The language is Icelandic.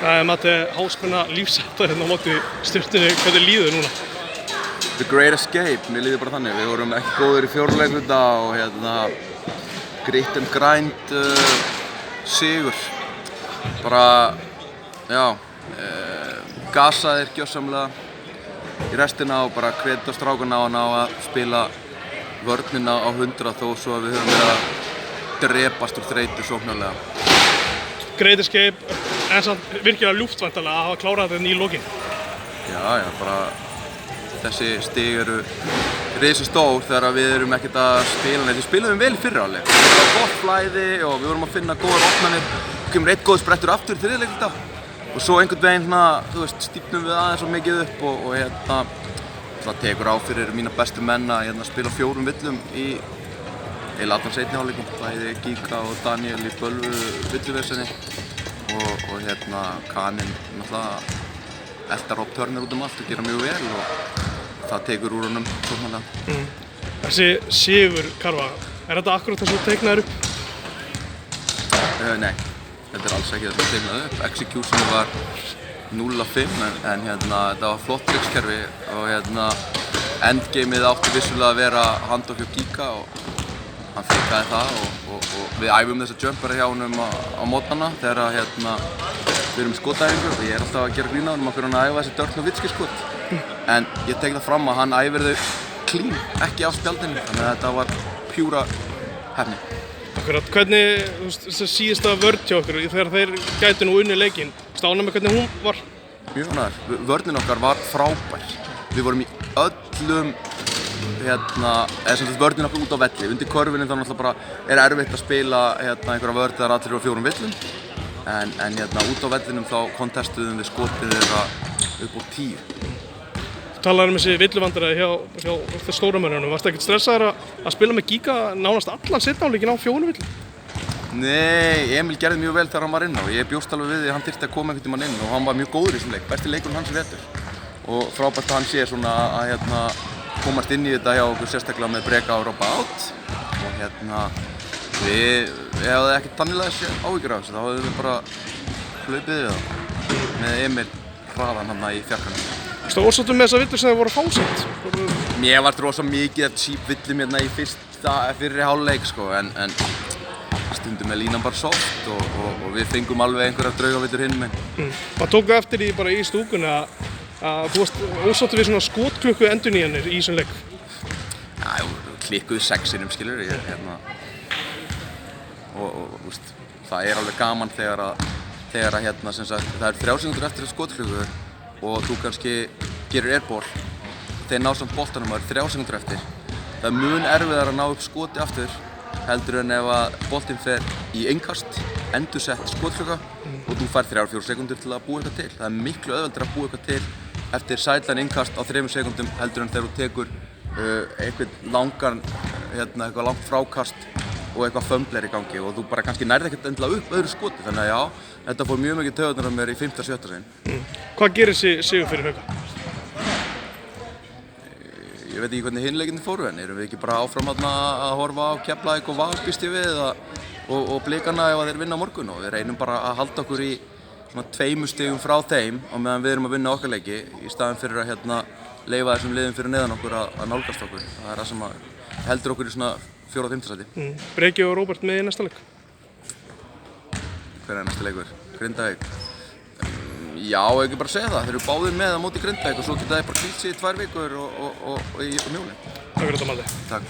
Matti, háspenna lífsháttar hérna á móti Stjörnunni, hvernig líður núna? The Great Escape, mér líður bara þannig. Við vorum ekki góðir í fjórleikluta og grit and grind sigur. Bara, já, gasaðir gjörsamlega í restina og bara kredit á strákana á að spila vörnina á 100 þó svo að við höfum verið að drepast úr þreytu sóknarlega. Great Escape, en samt virkilega ljúft væntanlega að hafa klárað þetta í lokin. Já, bara þessi stig eru risastór þegar við erum ekkert að spila neitt. Við spilaðum vel í fyrri hálfleik. Það var gott flæði og við vorum að finna góðar opnanir. Kemur einn góð sprettur aftur í þriðja leikluta. Og svo einhvern veginn stífnum við aðeins svo mikið upp og það tekur á fyrir mína bestu menn að spila 4 villum í allan seinni hálfleikum. Bæði Gíka og Daniel í bölvu villuversinni og Kaninn náttúrulega elta Rob Turner út allt og gera mjög vel og það tekur úr honum sóknarlega. Þessi sigur, Karfa, er þetta akkurat það sem þú teiknaðir upp? Nei, þetta alls ekki það sem teiknaði upp. Execution var 0-5 en þetta var flott trickskerfi og endgameið átti vissulega að vera handoff hjá Gíka og hann feikaði það og við æfum þessa jumpera hjá honum á mótnana þegar við erum í skotæfingu og ég alltaf að gera grín á honum af hverju hann að æfa þessi Dirk Nowitzki skot. En ég tek það fram að hann æfir þau clean, ekki á spjaldinu, þannig að þetta var pjúra hefni. Akkurat, hvernig þessi síðasta vörn hjá okkur þegar þeir gætu nú unnið leikinn, ánægður með hvernig hún var? Mjög ánægður. Vörnin okkar var frábær. Við vorum í öllum vörnin okkar út á velli. Undir körfunni þá náttúrulega bara erfitt að spila einhverja vörn þegar allir eru á 4 villum. En út á vellinum þá kontestuðum við skotið þeirra upp á 10. Þú talaði þessi villuvandræði hjá stóramönnunum. Varstu ekkert stressaður að spila með Gíka nánast allan seinni hálfleikinn á 4 villum? Nei, Emil gerði mjög vel þegar hann var inn og ég bjóst alveg við því að hann þyrfti að koma einhvern tímann inn og hann var mjög góður í þessum leik, besti leikurinn hans í vetur. Og frábært að hann sé svona að komast inn í þetta hjá okkur sérstaklega með breka og Robba out og við hefðum ekkert tannilega þessi áhyggjur af þessu, þá hefðum við bara hlaupið við það með Emil hraðan hann í fjarkanum. Varstu ósáttur með þessa villur sem þeir voru að fá samt? Mér var rosa mikið af cheap villum í fyrri hálfleik en stundum er línan bara soft og við fengum alveg einhverjar draugavillur hinum megin. Maður tók eftir því bara í stúkunni að þú varst ósáttur við svona skotklukku endurnýjanir í þessum leik. Já, klikkuðu 6 skilur það er alveg gaman þegar það er 3 sekúndur eftir skotklukku og þú kannski gerir airball þeir ná samt boltanum og það er 3 sekúndur eftir. Það er mun erfiðar að ná upp skoti aftur heldur en ef að boltinn fer í innkast, endursett skotklukka og þú fær 3-4 sekúndur til að búa eitthvað til. Það er miklu auðveldara að búa eitthvað til eftir sideline innkast á 3 sekúndum heldur en þegar þú tekur eitthvað langt frákast og eitthvað fumble í gangi og þú bara kannski nærði ekkert endilega upp öðru skoti. Þannig að já, þetta fór mjög mikið taugarnar á mér í 5.-7. sinn. Hvað gerir sigur fyrir Hauka? Ég veit ekki hvernig hinleikinni fóru en erum við ekki bara áfram að horfa á Keflavík og Val býst ég við og Blikana ef þeir vinna á morgun og við reynum bara að halda okkur í svona 2 stigum frá þeim á meðan við erum að vinna okkar leiki í staðinn fyrir að leyfa þessum liðum fyrir neðan okkur að nálgast okkur. Það er það sem heldur okkur í svona 4. og 5. sæti. Breki og Róbert með í næsta leik? Hver er næsti leikur? Grindavík? Já, ekki bara segja það. Þeir eru báðir með á móti Grindavík og svo geta þeir bara hvílt sig í 2 vikur og í mjólin. Takk fyrir þetta, Maldi. Takk.